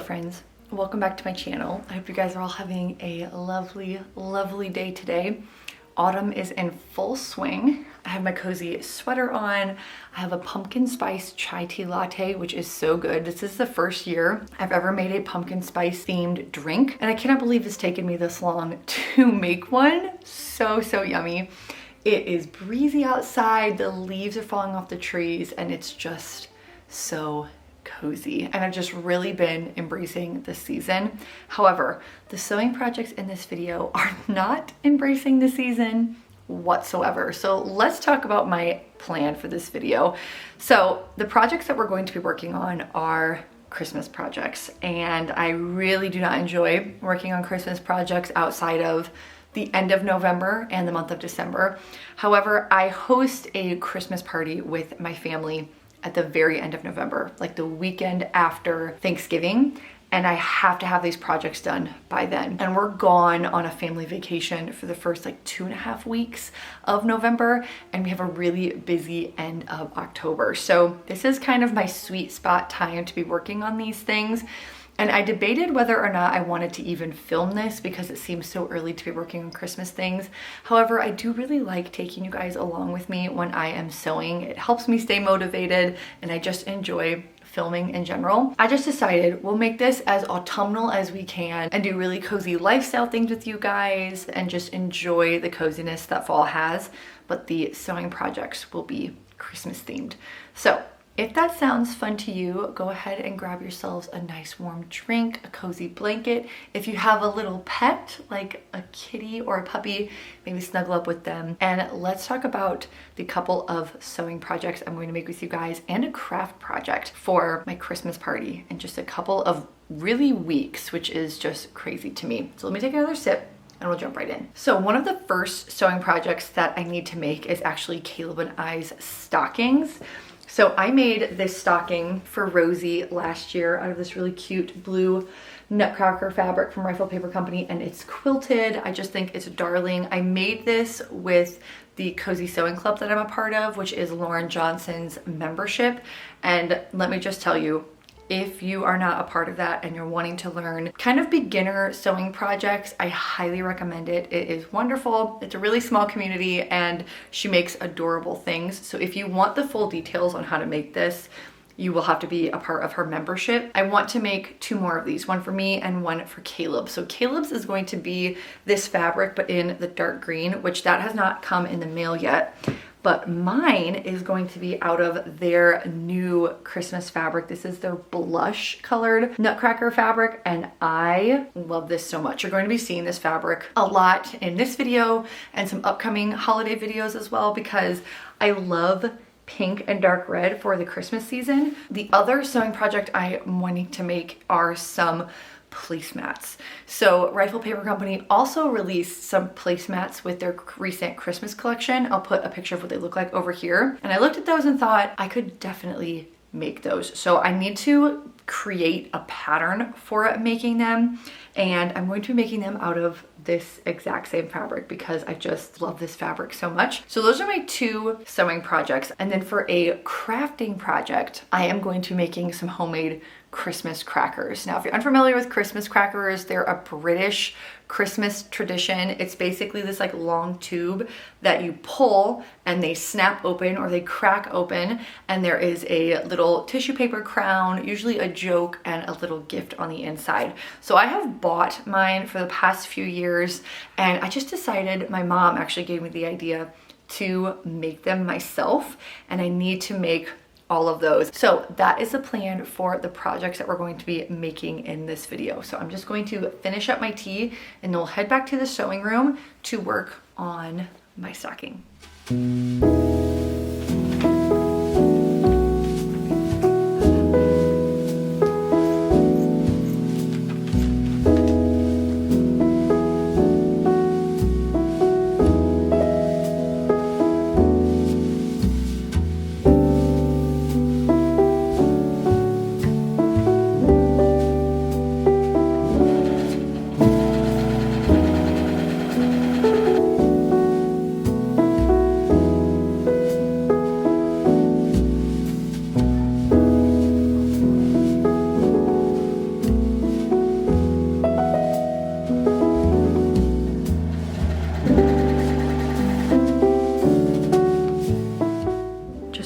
friends, welcome back to my channel. I hope you guys are all having a lovely day today. Autumn is in full swing. I have my cozy sweater on. I have a pumpkin spice chai tea latte, which is so good. This is the first year I've ever made a pumpkin spice themed drink, and I cannot believe it's taken me this long to make one. So yummy. It is breezy outside, the leaves are falling off the trees, and it's just so cozy, and I've just really been embracing this season. However, the sewing projects in this video are not embracing the season whatsoever. So let's talk about my plan for this video. So the projects that we're going to be working on are Christmas projects, and I really do not enjoy working on Christmas projects outside of the end of November and the month of December. However, I host a Christmas party with my family at the very end of November, like the weekend after Thanksgiving, and I have to have these projects done by then. And we're gone on a family vacation for the first like 2.5 weeks of November, and we have a really busy end of October. So this is kind of my sweet spot time to be working on these things. And I debated whether or not I wanted to even film this because it seems so early to be working on Christmas things. However, I do really like taking you guys along with me when I am sewing. It helps me stay motivated, and I just enjoy filming in general. I just decided we'll make this as autumnal as we can and do really cozy lifestyle things with you guys and just enjoy the coziness that fall has, but the sewing projects will be Christmas themed. So if that sounds fun to you, go ahead and grab yourselves a nice warm drink, a cozy blanket. If you have a little pet, like a kitty or a puppy, maybe snuggle up with them. And let's talk about the couple of sewing projects I'm going to make with you guys and a craft project for my Christmas party in just a couple of really weeks, which is just crazy to me. So let me take another sip and we'll jump right in. So one of the first sewing projects that I need to make is actually Caleb and I's stockings. So I made this stocking for Rosie last year out of this really cute blue nutcracker fabric from Rifle Paper Company, and it's quilted. I just think it's darling. I made this with the Cozy Sewing Club that I'm a part of, which is Lauren Johnson's membership. And let me just tell you, if you are not a part of that and you're wanting to learn kind of beginner sewing projects, I highly recommend it. It is wonderful. It's a really small community and she makes adorable things. So if you want the full details on how to make this, you will have to be a part of her membership. I want to make 2 more of these, one for me and one for Caleb. So Caleb's is going to be this fabric, but in the dark green, which that has not come in the mail yet. But mine is going to be out of their new Christmas fabric. This is their blush colored nutcracker fabric, and I love this so much. You're going to be seeing this fabric a lot in this video and some upcoming holiday videos as well, because I love pink and dark red for the Christmas season. The other sewing project I'm wanting to make are some placemats. So Rifle Paper Company also released some placemats with their recent Christmas collection. I'll put a picture of what they look like over here. And I looked at those and thought I could definitely make those. So I need to create a pattern for making them, and I'm going to be making them out of this exact same fabric because I just love this fabric so much. So those are my 2 sewing projects. And then for a crafting project, I am going to be making some homemade Christmas crackers. Now, if you're unfamiliar with Christmas crackers, they're a British Christmas tradition. It's basically this like long tube that you pull and they snap open or they crack open, and there is a little tissue paper crown, usually a joke, and a little gift on the inside. So I have bought mine for the past few years, and I just decided, my mom actually gave me the idea to make them myself, and I need to make all of those. So that is the plan for the projects that we're going to be making in this video. So I'm just going to finish up my tea and then we'll head back to the sewing room to work on my stocking.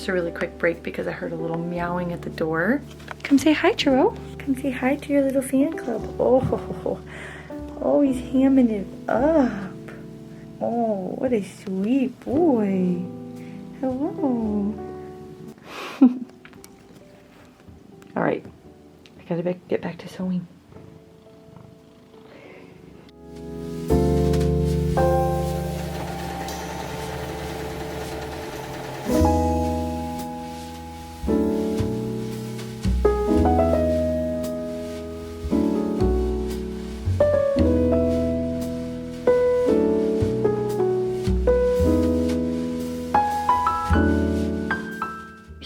just a really quick break because I heard a little meowing at the door. Come say hi, Churro. Come say hi to your little fan club. Oh, he's hamming it up. Oh, what a sweet boy. Hello. All right, I gotta get back to sewing.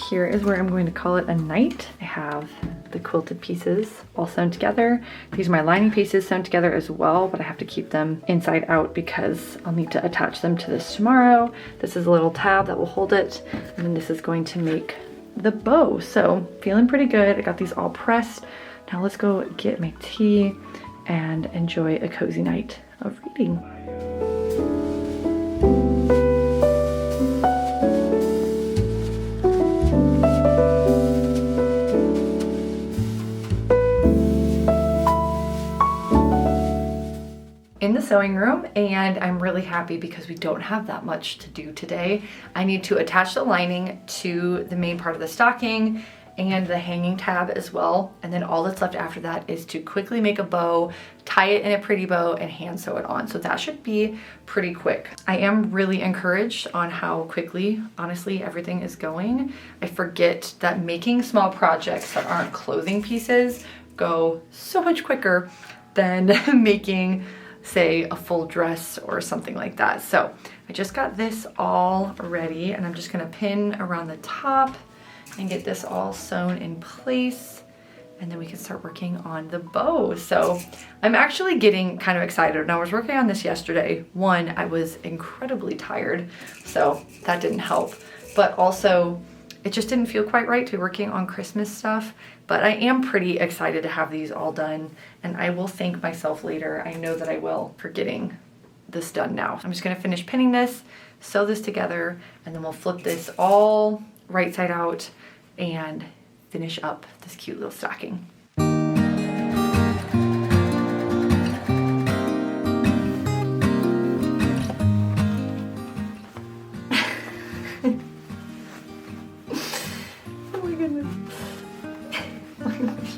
Here is where I'm going to call it a night. I have the quilted pieces all sewn together. These are my lining pieces sewn together as well, but I have to keep them inside out because I'll need to attach them to this tomorrow. This is a little tab that will hold it, and then this is going to make the bow. So feeling pretty good. I got these all pressed. Now let's go get my tea and enjoy a cozy night of reading. In the sewing room, and I'm really happy because we don't have that much to do today. I need to attach the lining to the main part of the stocking and the hanging tab as well, and then all that's left after that is to quickly make a bow, tie it in a pretty bow, and hand sew it on. So that should be pretty quick. I am really encouraged on how quickly, honestly, everything is going. I forget that making small projects that aren't clothing pieces go so much quicker than making, say, a full dress or something like that. So I just got this all ready, and I'm just gonna pin around the top and get this all sewn in place, and then we can start working on the bow. So I'm actually getting kind of excited. Now I was working on this yesterday. One, I was incredibly tired, so that didn't help, but also it just didn't feel quite right to be working on Christmas stuff. But I am pretty excited to have these all done, and I will thank myself later. I know that I will, for getting this done now. I'm just gonna finish pinning this, sew this together, and then we'll flip this all right side out and finish up this cute little stocking.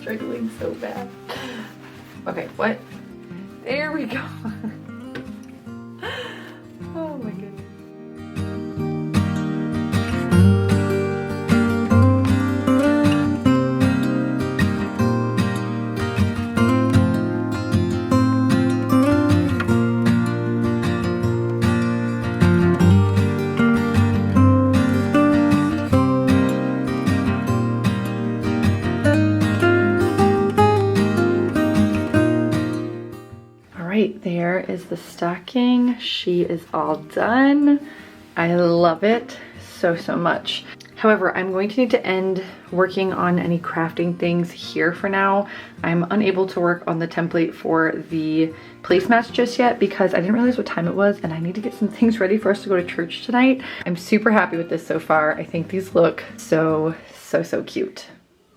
Struggling so bad. Okay, what? There we go. Oh my goodness. There is the stocking. She is all done. I love it so much. However, I'm going to need to end working on any crafting things here for now. I'm unable to work on the template for the placemats just yet because I didn't realize what time it was, and I need to get some things ready for us to go to church tonight. I'm super happy with this so far. I think these look so cute.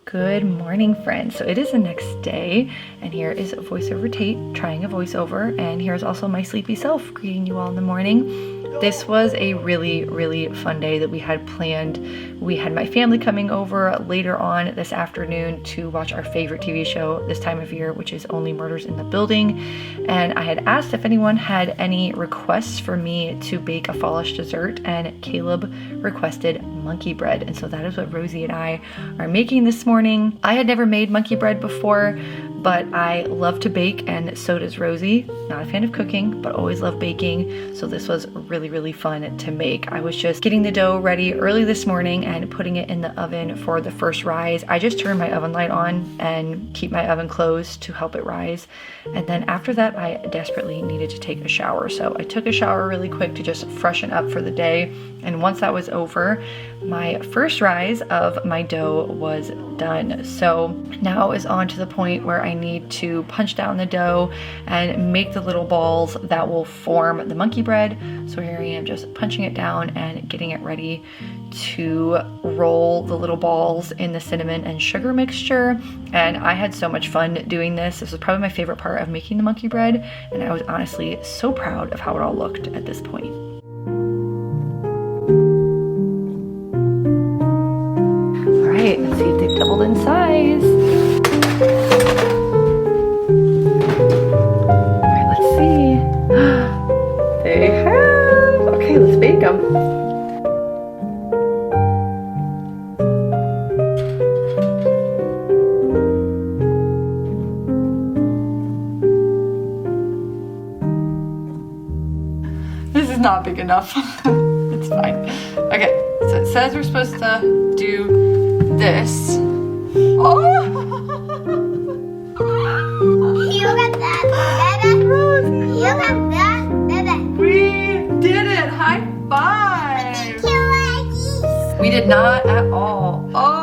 Good morning, friends. So it is the next day, and here is voiceover Tate trying a voiceover, and here's also my sleepy self greeting you all in the morning. This was a really fun day that we had planned. We had my family coming over later on this afternoon to watch our favorite TV show this time of year, which is Only Murders in the Building. And I had asked if anyone had any requests for me to bake a fallish dessert, and Caleb requested monkey bread. And so that is what Rosie and I are making this morning. I had never made monkey bread before, but I love to bake, and so does Rosie. Not a fan of cooking, but always love baking. So this was really fun to make. I was just getting the dough ready early this morning and putting it in the oven for the first rise. I just turned my oven light on and keep my oven closed to help it rise. And then after that, I desperately needed to take a shower. So I took a shower really quick to just freshen up for the day. And once that was over, my first rise of my dough was done. So now is on to the point where I I need to punch down the dough and make the little balls that will form the monkey bread. So here I am just punching it down and getting it ready to roll the little balls in the cinnamon and sugar mixture. And I had so much fun doing this. This was probably my favorite part of making the monkey bread, and I was honestly so proud of how it all looked at this point. All right, let's see if they've doubled in size. All right, let's see. They have. Okay, let's bake them. Not big enough. It's fine. Okay, so it says we're supposed to do this. Oh! You got that, baby. Rosie. You got that, baby. We did it. High five. Like We did not at all. Oh.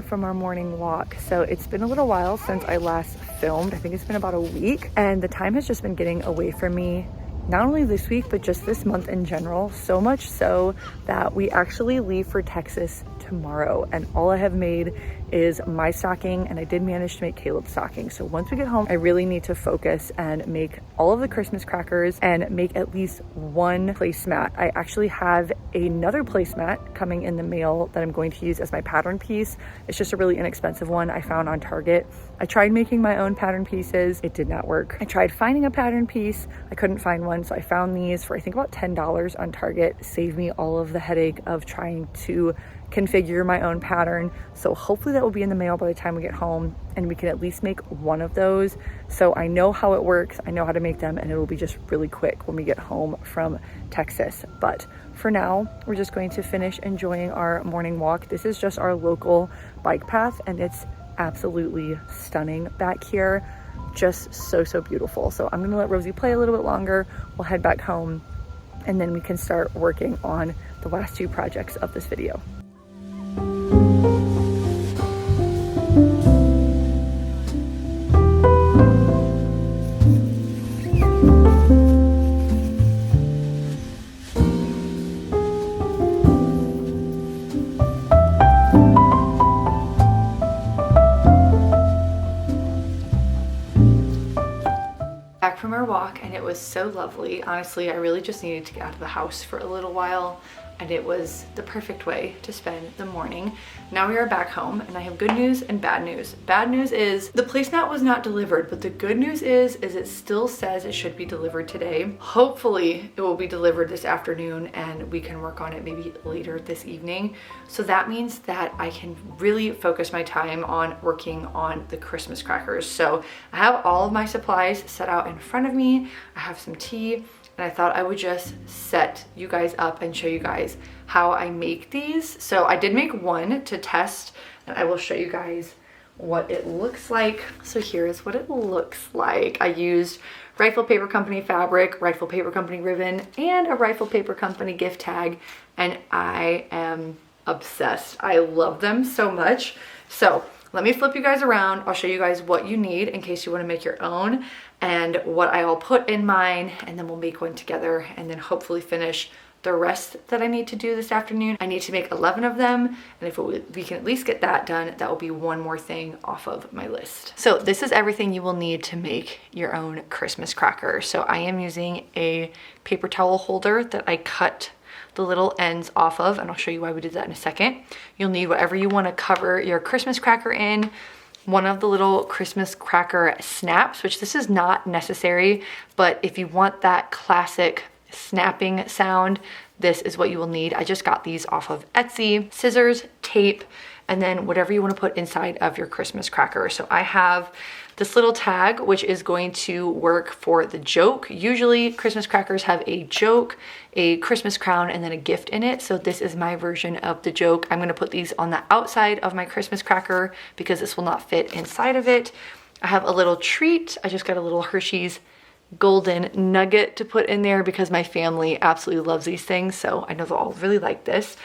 From our morning walk. So it's been a little while since I last filmed. I think it's been about a week, and the time has just been getting away from me, not only this week but just this month in general, so much so that we actually leave for Texas tomorrow, and all I have made is my stocking, and I did manage to make Caleb's stocking. So once we get home, I really need to focus and make all of the Christmas crackers and make at least one placemat. I actually have another placemat coming in the mail that I'm going to use as my pattern piece. It's just a really inexpensive one I found on Target. I tried making my own pattern pieces. It did not work. I tried finding a pattern piece. I couldn't find one, so I found these for I think about $10 on Target. Saved me all of the headache of trying to configure my own pattern. So hopefully that will be in the mail by the time we get home, and we can at least make one of those. So I know how it works, I know how to make them, and it will be just really quick when we get home from Texas. But for now, we're just going to finish enjoying our morning walk. This is just our local bike path, and it's absolutely stunning back here. Just so beautiful. So I'm gonna let Rosie play a little bit longer. We'll head back home, and then we can start working on the last two projects of this video. Back from our walk, and it was so lovely. Honestly, I really just needed to get out of the house for a little while, and it was the perfect way to spend the morning. Now we are back home, and I have good news and bad news. Bad news is the placemat was not delivered, but the good news is it still says it should be delivered today. Hopefully it will be delivered this afternoon, and we can work on it maybe later this evening. So that means that I can really focus my time on working on the Christmas crackers. So I have all of my supplies set out in front of me. I have some tea, and I thought I would just set you guys up and show you guys how I make these. So I did make one to test, and I will show you guys what it looks like. So here is what it looks like. I used Rifle Paper Company fabric, Rifle Paper Company ribbon, and a Rifle Paper Company gift tag, and I am obsessed. I love them so much. So let me flip you guys around. I'll show you guys what you need in case you want to make your own, and what I'll put in mine, and then we'll make one together, and then hopefully finish the rest that I need to do this afternoon. I need to make 11 of them, and if we can at least get that done, that will be one more thing off of my list. So this is everything you will need to make your own Christmas cracker. So I am using a paper towel holder that I cut the little ends off of, and I'll show you why we did that in a second. You'll need whatever you want to cover your Christmas cracker in. One of the little Christmas cracker snaps, which this is not necessary, but if you want that classic snapping sound, this is what you will need. I just got these off of Etsy. Scissors, tape, and then whatever you want to put inside of your Christmas cracker. So I have this little tag, which is going to work for the joke. Usually Christmas crackers have a joke, a Christmas crown, and then a gift in it. So this is my version of the joke. I'm gonna put these on the outside of my Christmas cracker because this will not fit inside of it. I have a little treat. I just got a little Hershey's golden nugget to put in there because my family absolutely loves these things. So I know they'll all really like this.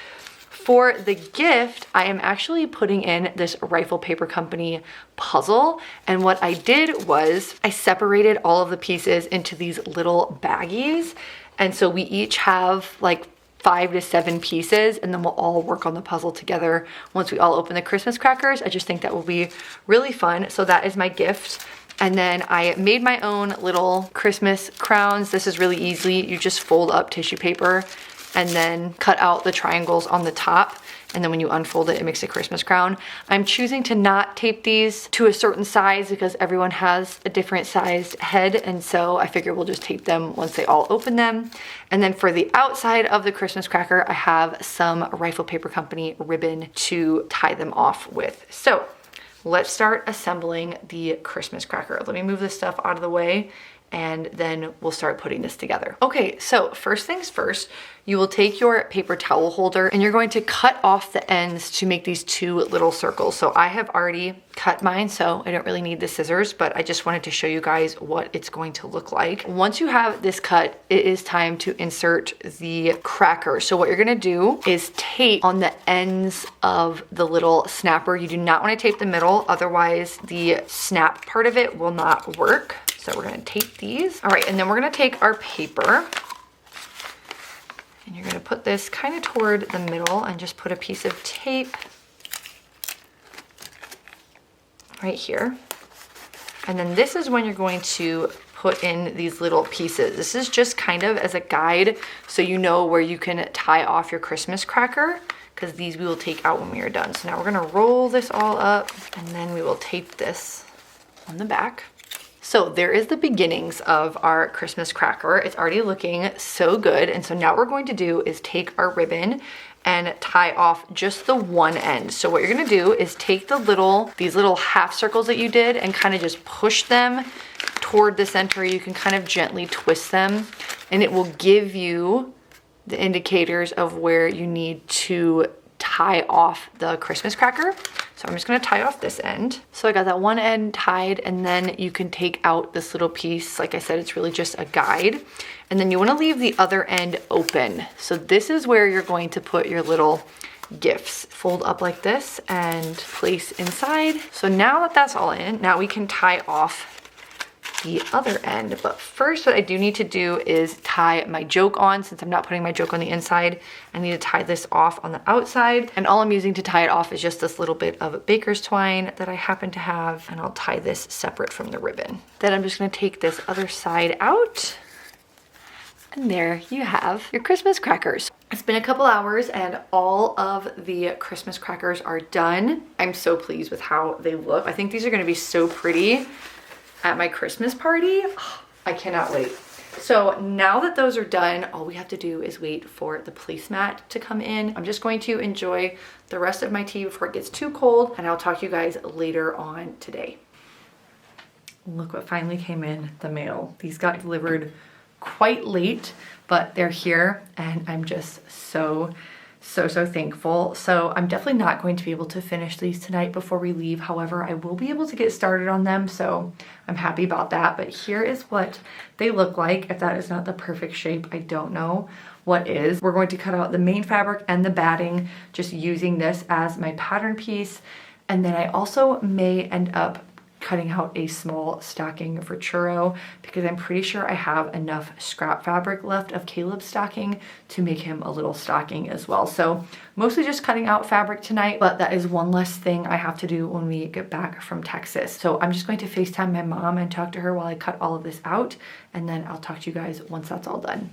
For the gift, I am actually putting in this Rifle Paper Company puzzle. And what I did was I separated all of the pieces into these little baggies. And so we each have like 5 to 7 pieces, and then we'll all work on the puzzle together once we all open the Christmas crackers. I just think that will be really fun. So that is my gift. And then I made my own little Christmas crowns. This is really easy. You just fold up tissue paper and then cut out the triangles on the top. And then when you unfold it, it makes a Christmas crown. I'm choosing to not tape these to a certain size because everyone has a different sized head. And so I figure we'll just tape them once they all open them. And then for the outside of the Christmas cracker, I have some Rifle Paper Company ribbon to tie them off with. So let's start assembling the Christmas cracker. Let me move this stuff out of the way and then we'll start putting this together. Okay, so first things first, you will take your paper towel holder and you're going to cut off the ends to make these 2 little circles. So I have already cut mine, so I don't really need the scissors, but I just wanted to show you guys what it's going to look like. Once you have this cut, it is time to insert the cracker. So what you're gonna do is tape on the ends of the little snapper. You do not wanna tape the middle, otherwise the snap part of it will not work. So we're gonna tape these. All right, and then we're gonna take our paper and you're gonna put this kind of toward the middle and just put a piece of tape right here. And then this is when you're going to put in these little pieces. This is just kind of as a guide so you know where you can tie off your Christmas cracker, because these we will take out when we are done. So now we're gonna roll this all up and then we will tape this on the back. So there is the beginnings of our Christmas cracker. It's already looking so good. And so now what we're going to do is take our ribbon and tie off just the one end. So what you're gonna do is take these little half circles that you did and kind of just push them toward the center. You can kind of gently twist them and it will give you the indicators of where you need to tie off the Christmas cracker. So I'm just gonna tie off this end. So I got that one end tied, and then you can take out this little piece. Like I said, it's really just a guide. And then you wanna leave the other end open. So this is where you're going to put your little gifts. Fold up like this and place inside. So now that that's all in, now we can tie off the other end. But first what I do need to do is tie my joke on. Since I'm not putting my joke on the inside, I need to tie this off on the outside. And all I'm using to tie it off is just this little bit of baker's twine that I happen to have, and I'll tie this separate from the ribbon. Then I'm just gonna take this other side out, and there you have your Christmas crackers. It's been a couple hours and all of the Christmas crackers are done. I'm so pleased with how they look. I think these are gonna be so pretty at my Christmas party. Oh, I cannot wait. So now that those are done, all we have to do is wait for the placemat to come in. I'm just going to enjoy the rest of my tea before it gets too cold, and I'll talk to you guys later on today. Look what finally came in the mail. These got delivered quite late, but they're here and I'm just so thankful. So I'm definitely not going to be able to finish these tonight before we leave. However, I will be able to get started on them, so I'm happy about that. But here is what they look like. If that is not the perfect shape, I don't know what is. We're going to cut out the main fabric and the batting, just using this as my pattern piece. And then I also may end up cutting out a small stocking for Churro because I'm pretty sure I have enough scrap fabric left of Caleb's stocking to make him a little stocking as well. So mostly just cutting out fabric tonight, but that is one less thing I have to do when we get back from Texas. So I'm just going to FaceTime my mom and talk to her while I cut all of this out, and then I'll talk to you guys once that's all done.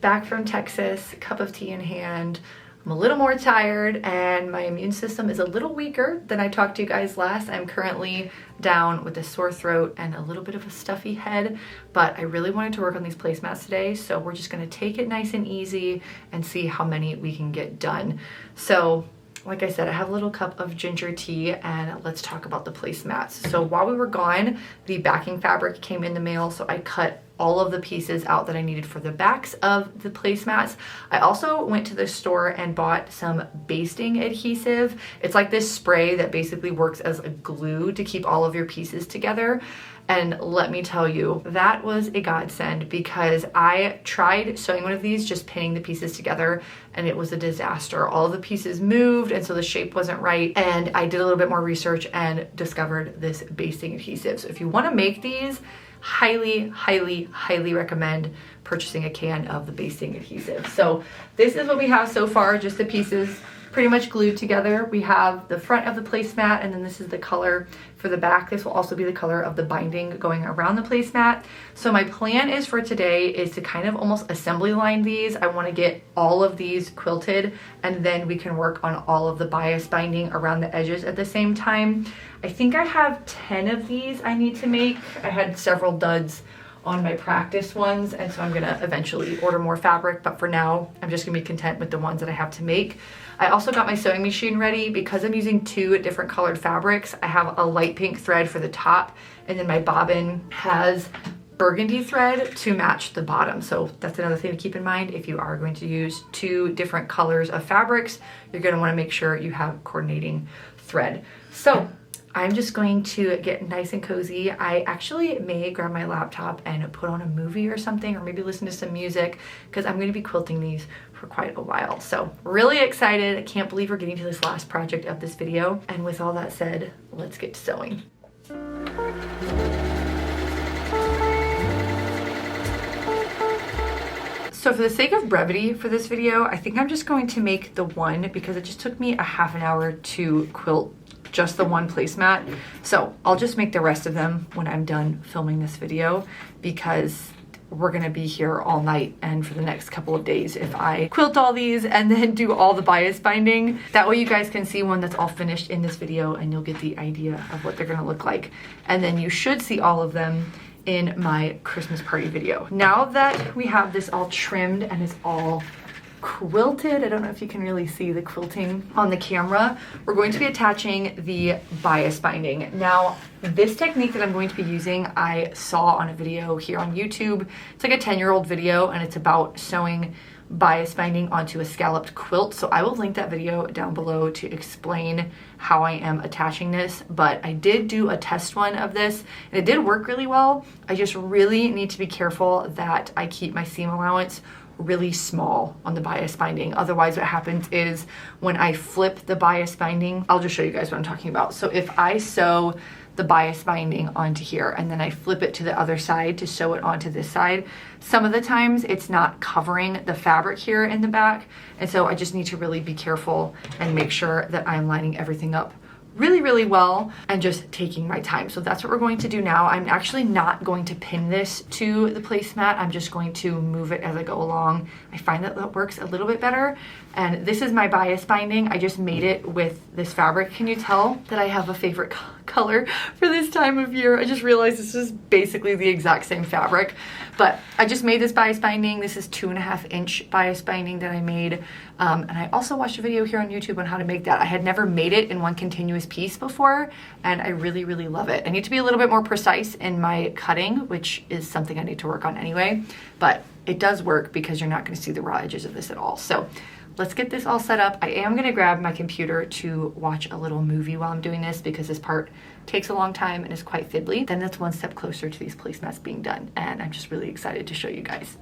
back from Texas, cup of tea in hand. I'm a little more tired and my immune system is a little weaker than I talked to you guys last. I'm currently down with a sore throat and a little bit of a stuffy head, but I really wanted to work on these placemats today, so we're just gonna take it nice and easy and see how many we can get done. So like I said, I have a little cup of ginger tea and let's talk about the placemats. So while we were gone, the backing fabric came in the mail, so I cut all of the pieces out that I needed for the backs of the placemats. I also went to the store and bought some basting adhesive. It's like this spray that basically works as a glue to keep all of your pieces together. And let me tell you, that was a godsend because I tried sewing one of these, just pinning the pieces together, and it was a disaster. All of the pieces moved, and so the shape wasn't right. And I did a little bit more research and discovered this basting adhesive. So if you wanna make these, highly, highly, highly recommend purchasing a can of the basting adhesive. So this is what we have so far, just the pieces pretty much glued together. We have the front of the placemat, and then this is the color for the back. This will also be the color of the binding going around the placemat. So my plan is for today is to kind of almost assembly line these. I want to get all of these quilted, and then we can work on all of the bias binding around the edges at the same time. I think I have 10 of these I need to make. I had several duds on my practice ones, and so I'm gonna eventually order more fabric, but for now I'm just gonna be content with the ones that I have to make. I also got my sewing machine ready because I'm using 2 different colored fabrics. I have a light pink thread for the top, and then my bobbin has burgundy thread to match the bottom. So that's another thing to keep in mind. If you are going to use 2 different colors of fabrics, you're gonna wanna make sure you have coordinating thread. So I'm just going to get nice and cozy. I actually may grab my laptop and put on a movie or something, or maybe listen to some music, because I'm going to be quilting these for quite a while. So really excited. I can't believe we're getting to this last project of this video. And with all that said, let's get to sewing. So for the sake of brevity for this video, I think I'm just going to make the one, because it just took me a half an hour to quilt just the one placemat. So I'll just make the rest of them when I'm done filming this video, because we're gonna be here all night and for the next couple of days if I quilt all these and then do all the bias binding. That way you guys can see one that's all finished in this video and you'll get the idea of what they're gonna look like. And then you should see all of them in my Christmas party video. Now that we have this all trimmed and it's all quilted, I don't know if you can really see the quilting on the camera, we're going to be attaching the bias binding. Now, this technique that I'm going to be using, I saw on a video here on YouTube. It's like a 10-year-old video, and it's about sewing bias binding onto a scalloped quilt. So I will link that video down below to explain how I am attaching this, but I did do a test one of this and it did work really well. I just really need to be careful that I keep my seam allowance really small on the bias binding. Otherwise what happens is when I flip the bias binding, I'll just show you guys what I'm talking about. So if I sew the bias binding onto here and then I flip it to the other side to sew it onto this side, some of the times it's not covering the fabric here in the back. And so I just need to really be careful and make sure that I'm lining everything up really, really well and just taking my time. So that's what we're going to do now. I'm actually not going to pin this to the placemat. I'm just going to move it as I go along. I find that that works a little bit better. And this is my bias binding. I just made it with this fabric. Can you tell that I have a favorite color for this time of year? I just realized this is basically the exact same fabric, but I just made this bias binding. This is 2.5 inch bias binding that I made. And I also watched a video here on YouTube on how to make that. I had never made it in one continuous piece before, and I really, really love it. I need to be a little bit more precise in my cutting, which is something I need to work on anyway, but it does work because you're not gonna see the raw edges of this at all. So let's get this all set up. I am gonna grab my computer to watch a little movie while I'm doing this because this part takes a long time and is quite fiddly. Then that's one step closer to these placemats being done, and I'm just really excited to show you guys.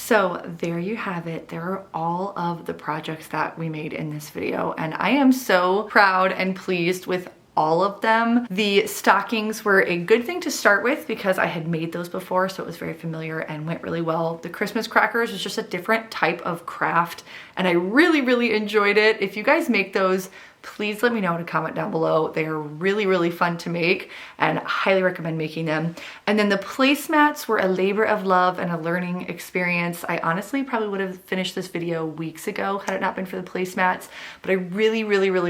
So there you have it. There are all of the projects that we made in this video, and I am so proud and pleased with all of them. The stockings were a good thing to start with because I had made those before, so it was very familiar and went really well. The Christmas crackers was just a different type of craft, and I really enjoyed it. If you guys make those, please let me know in a comment down below. They are really fun to make and highly recommend making them. And then the placemats were a labor of love and a learning experience. I honestly probably would have finished this video weeks ago had it not been for the placemats, but I really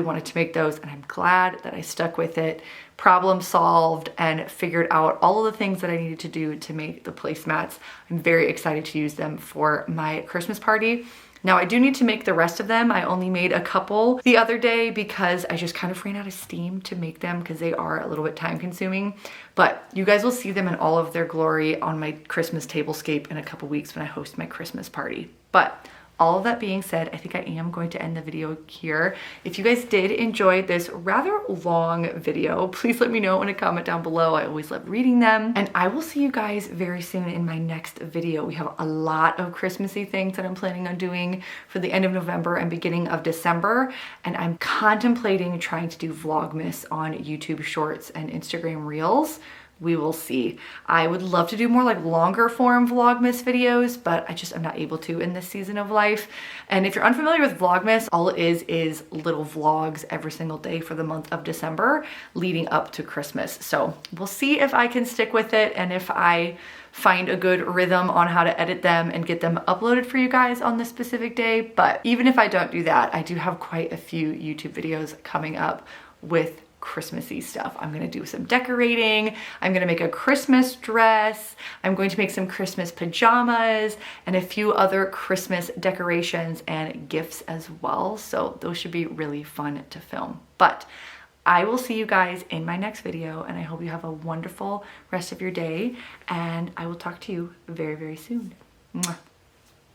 wanted to make those, and I'm glad that I stuck with it, problem solved, and figured out all of the things that I needed to do to make the placemats. I'm very excited to use them for my Christmas party. Now I do need to make the rest of them. I only made a couple the other day because I just kind of ran out of steam to make them because they are a little bit time consuming. But you guys will see them in all of their glory on my Christmas tablescape in a couple weeks when I host my Christmas party. But all of that being said, I think I am going to end the video here. If you guys did enjoy this rather long video, please let me know in a comment down below. I always love reading them. And I will see you guys very soon in my next video. We have a lot of Christmassy things that I'm planning on doing for the end of November and beginning of December. And I'm contemplating trying to do Vlogmas on YouTube Shorts and Instagram Reels. We will see. I would love to do more like longer form Vlogmas videos, but I'm not able to in this season of life. And if you're unfamiliar with Vlogmas, all it is little vlogs every single day for the month of December leading up to Christmas. So we'll see if I can stick with it and if I find a good rhythm on how to edit them and get them uploaded for you guys on this specific day. But even if I don't do that, I do have quite a few YouTube videos coming up with Christmassy stuff. I'm gonna do some decorating. I'm gonna make a Christmas dress. I'm going to make some Christmas pajamas and a few other Christmas decorations and gifts as well. So those should be really fun to film. But I will see you guys in my next video, and I hope you have a wonderful rest of your day, and I will talk to you very soon. Mwah.